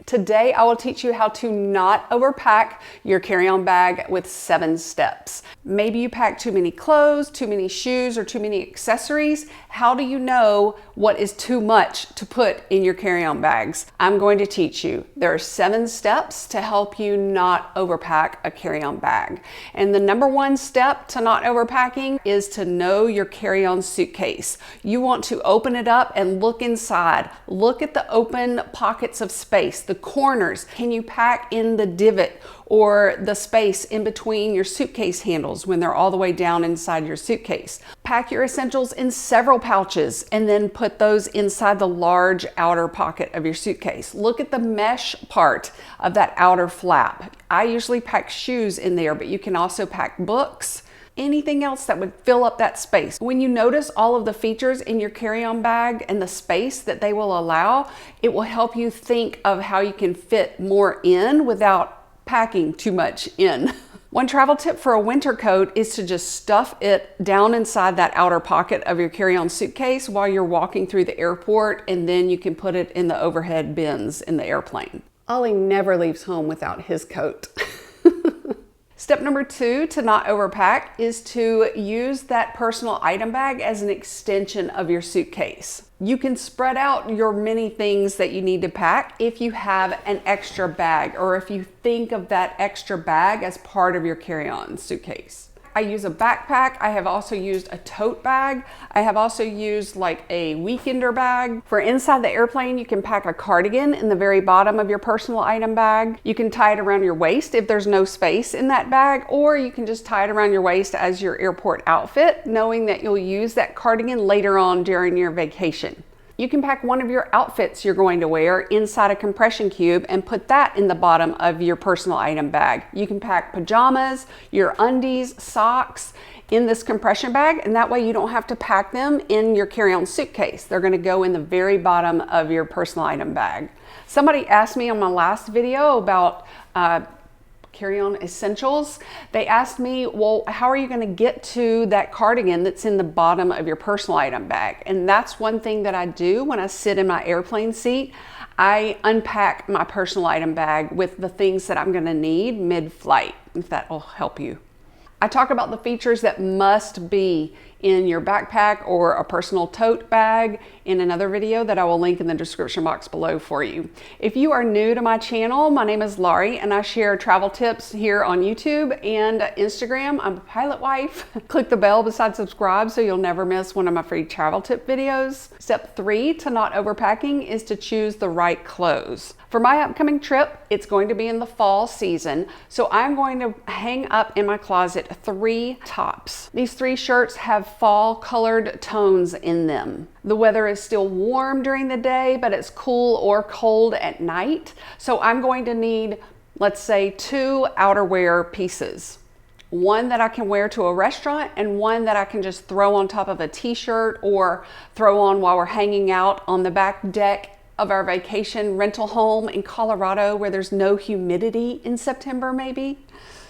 Today, I will teach you how to not overpack your carry-on bag with 7 steps. Maybe you pack too many clothes, too many shoes, or too many accessories. How do you know what is too much to put in your carry-on bags? I'm going to teach you. There are 7 steps to help you not overpack a carry-on bag. And the number 1 step to not overpacking is to know your carry-on suitcase. You want to open it up and look inside. Look at the open pockets of space, the corners. Can you pack in the divot or the space in between your suitcase handles when they're all the way down inside your suitcase? Pack your essentials in several pouches and then put those inside the large outer pocket of your suitcase. Look at the mesh part of that outer flap. I usually pack shoes in there, but you can also pack books, anything else that would fill up that space. When you notice all of the features in your carry-on bag and the space that they will allow, it will help you think of how you can fit more in without packing too much in. One travel tip for a winter coat is to just stuff it down inside that outer pocket of your carry-on suitcase while you're walking through the airport, and then you can put it in the overhead bins in the airplane. Ollie never leaves home without his coat. Step number 2 to not overpack is to use that personal item bag as an extension of your suitcase. You can spread out your many things that you need to pack if you have an extra bag, or if you think of that extra bag as part of your carry-on suitcase. I use a backpack. I have also used a tote bag. I have also used like a weekender bag. For inside the airplane, you can pack a cardigan in the very bottom of your personal item bag. You can tie it around your waist if there's no space in that bag, or you can just tie it around your waist as your airport outfit, knowing that you'll use that cardigan later on during your vacation. You can pack one of your outfits you're going to wear inside a compression cube and put that in the bottom of your personal item bag. You can pack pajamas, your undies, socks in this compression bag, and that way you don't have to pack them in your carry-on suitcase. They're going to go in the very bottom of your personal item bag. Somebody asked me on my last video about carry-on essentials. They asked me, well, how are you going to get to that cardigan that's in the bottom of your personal item bag? And that's one thing that I do when I sit in my airplane seat. I unpack my personal item bag with the things that I'm going to need mid-flight, if that will help you. I talk about the features that must be in your backpack or a personal tote bag in another video that I will link in the description box below for you. If you are new to my channel, my name is Laurie and I share travel tips here on YouTube and Instagram. I'm a pilot wife. Click the bell beside subscribe so you'll never miss one of my free travel tip videos. Step 3 to not overpacking is to choose the right clothes. For my upcoming trip, it's going to be in the fall season, so I'm going to hang up in my closet 3 tops. These 3 shirts have fall colored tones in them. The weather is still warm during the day, but it's cool or cold at night. So I'm going to need, let's say, 2 outerwear pieces. One that I can wear to a restaurant and one that I can just throw on top of a t-shirt or throw on while we're hanging out on the back deck of our vacation rental home in Colorado where there's no humidity in September maybe.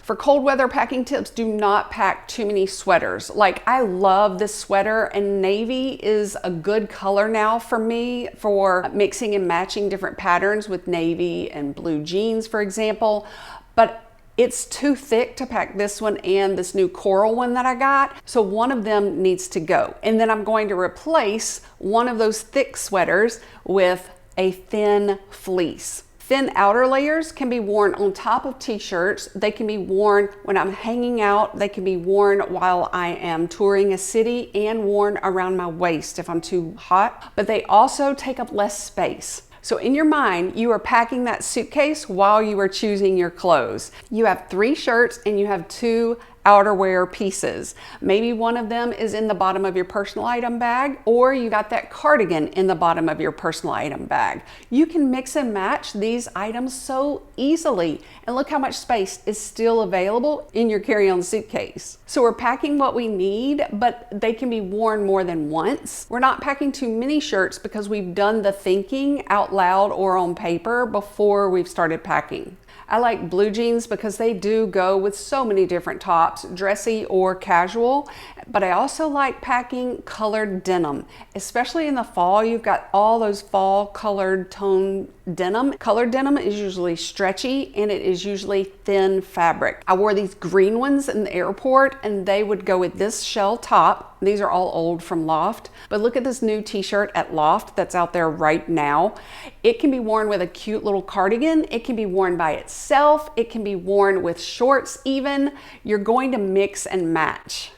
For cold weather packing tips, do not pack too many sweaters. Like, I love this sweater, and navy is a good color now for me for mixing and matching different patterns with navy and blue jeans, for example. But it's too thick to pack this one and this new coral one that I got. So one of them needs to go. And then I'm going to replace one of those thick sweaters with a thin fleece. Thin outer layers can be worn on top of t-shirts. They can be worn when I'm hanging out. They can be worn while I am touring a city and worn around my waist if I'm too hot. But they also take up less space. So in your mind, you are packing that suitcase while you are choosing your clothes. You have 3 shirts and you have 2 outerwear pieces. Maybe one of them is in the bottom of your personal item bag, or you got that cardigan in the bottom of your personal item bag. You can mix and match these items so easily, and look how much space is still available in your carry-on suitcase. So we're packing what we need, but they can be worn more than once. We're not packing too many shirts because we've done the thinking out loud or on paper before we've started packing. I like blue jeans because they do go with so many different tops, dressy or casual. But I also like packing colored denim, especially in the fall. You've got all those fall colored tone denim. Colored denim is usually stretchy and it is usually thin fabric. I wore these green ones in the airport and they would go with this shell top. These are all old from Loft, but look at this new t-shirt at Loft that's out there right now. It can be worn with a cute little cardigan. It can be worn by itself. It can be worn with shorts even. You're going to mix and match.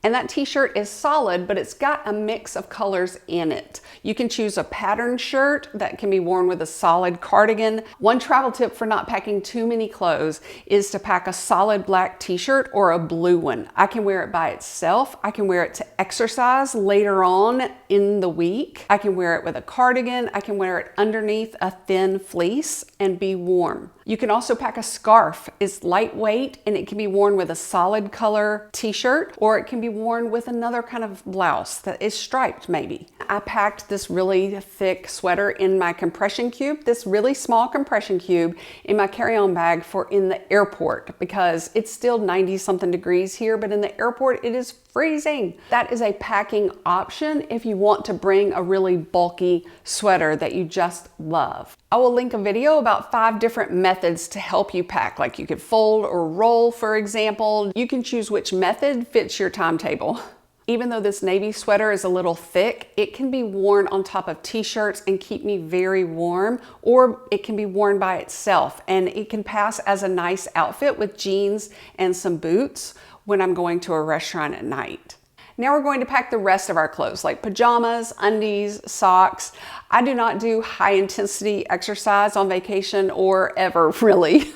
And that t-shirt is solid, but it's got a mix of colors in it. You can choose a patterned shirt that can be worn with a solid cardigan. One travel tip for not packing too many clothes is to pack a solid black t-shirt or a blue one. I can wear it by itself. I can wear it to exercise later on in the week. I can wear it with a cardigan. I can wear it underneath a thin fleece and be warm. You can also pack a scarf. It's lightweight and it can be worn with a solid color t-shirt, or it can be worn with another kind of blouse that is striped maybe. I packed this really thick sweater in my compression cube, this really small compression cube in my carry-on bag for in the airport because it's still 90 something degrees here, but in the airport it is freezing. That is a packing option if you want to bring a really bulky sweater that you just love. I will link a video about 5 different methods to help you pack. Like you could fold or roll, for example. You can choose which method fits your timetable. Even though this navy sweater is a little thick, it can be worn on top of t-shirts and keep me very warm, or it can be worn by itself and it can pass as a nice outfit with jeans and some boots when I'm going to a restaurant at night. Now we're going to pack the rest of our clothes like pajamas, undies, socks. I do not do high intensity exercise on vacation or ever really.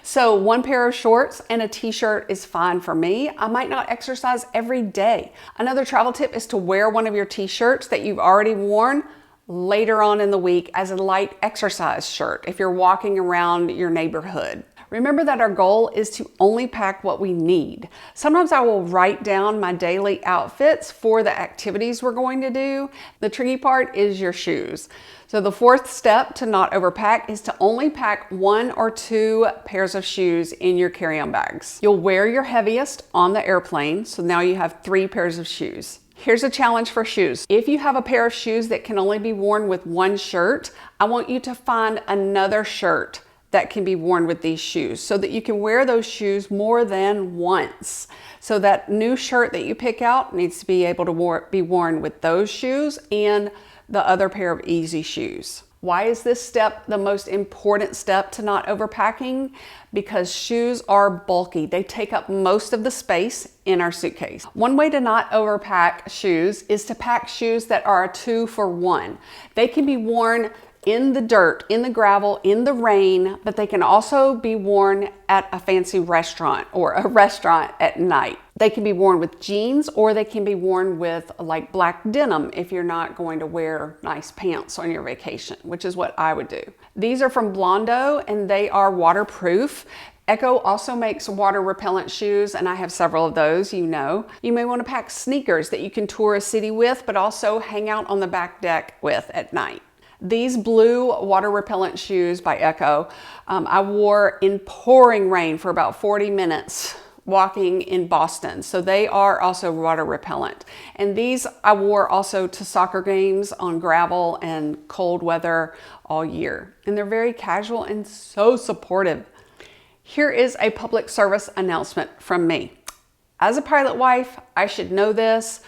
So one pair of shorts and a t-shirt is fine for me. I might not exercise every day. Another travel tip is to wear one of your t-shirts that you've already worn later on in the week as a light exercise shirt if you're walking around your neighborhood. Remember that our goal is to only pack what we need. Sometimes I will write down my daily outfits for the activities we're going to do. The tricky part is your shoes. So the 4th step to not overpack is to only pack 1 or 2 pairs of shoes in your carry-on bags. You'll wear your heaviest on the airplane, so now you have 3 pairs of shoes. Here's a challenge for shoes. If you have a pair of shoes that can only be worn with 1 shirt, I want you to find another shirt that can be worn with these shoes so that you can wear those shoes more than once. So that new shirt that you pick out needs to be able to be worn with those shoes and the other pair of easy shoes. Why is this step the most important step to not overpacking? Because shoes are bulky. They take up most of the space in our suitcase. One way to not overpack shoes is to pack shoes that are a 2 for 1. They can be worn in the dirt, in the gravel, in the rain, but they can also be worn at a fancy restaurant or a restaurant at night. They can be worn with jeans or they can be worn with like black denim if you're not going to wear nice pants on your vacation, which is what I would do. These are from Blondo and they are waterproof. Echo also makes water repellent shoes and I have several of those, you know. You may want to pack sneakers that you can tour a city with, but also hang out on the back deck with at night. These blue water repellent shoes by Echo, I wore in pouring rain for about 40 minutes walking in Boston. So they are also water repellent. And these I wore also to soccer games on gravel and cold weather all year. And they're very casual and so supportive. Here is a public service announcement from me. As a pilot wife, I should know this.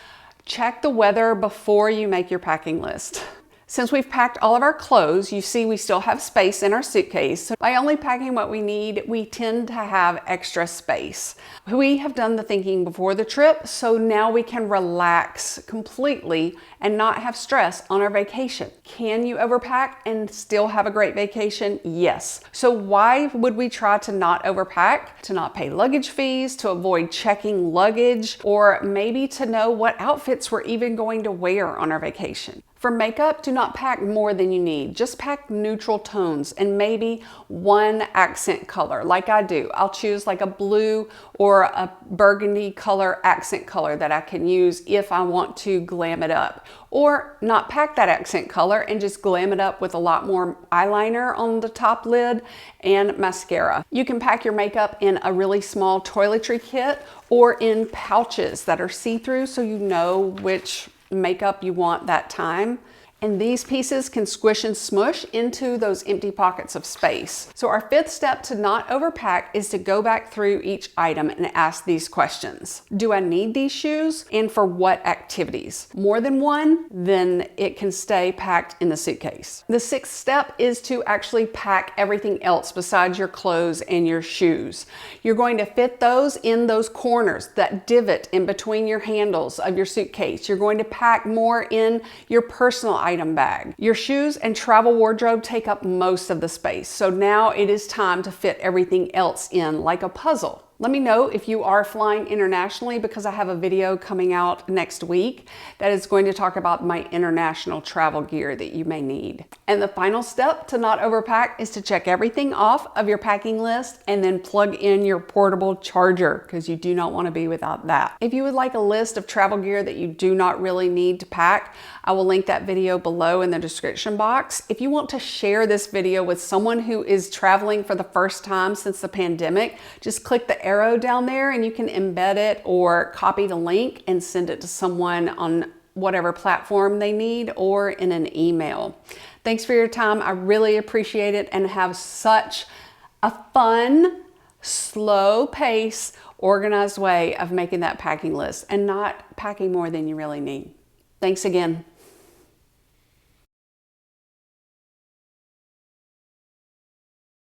Check the weather before you make your packing list. Since we've packed all of our clothes, you see we still have space in our suitcase. So by only packing what we need, we tend to have extra space. We have done the thinking before the trip, so now we can relax completely and not have stress on our vacation. Can you overpack and still have a great vacation? Yes. So why would we try to not overpack? To not pay luggage fees, to avoid checking luggage, or maybe to know what outfits we're even going to wear on our vacation. For makeup, do not pack more than you need. Just pack neutral tones and maybe 1 accent color like I do. I'll choose like a blue or a burgundy color accent color that I can use if I want to glam it up. or not pack that accent color and just glam it up with a lot more eyeliner on the top lid and mascara. You can pack your makeup in a really small toiletry kit or in pouches that are see-through so you know which makeup you want that time. And these pieces can squish and smush into those empty pockets of space. So our fifth step to not overpack is to go back through each item and ask these questions. Do I need these shoes? And for what activities? More than one, then it can stay packed in the suitcase. The sixth step is to actually pack everything else besides your clothes and your shoes. You're going to fit those in those corners, that divot in between your handles of your suitcase. You're going to pack more in your personal item bag. Your shoes and travel wardrobe take up most of the space. So now it is time to fit everything else in like a puzzle. Let me know if you are flying internationally, because I have a video coming out next week that is going to talk about my international travel gear that you may need. And the final step to not overpack is to check everything off of your packing list and then plug in your portable charger, because you do not want to be without that. If you would like a list of travel gear that you do not really need to pack, I will link that video below in the description box. If you want to share this video with someone who is traveling for the first time since the pandemic, just click the arrow down there and you can embed it or copy the link and send it to someone on whatever platform they need or in an email. Thanks for your time. I really appreciate it, and have such a fun, slow pace, organized way of making that packing list and not packing more than you really need. Thanks again.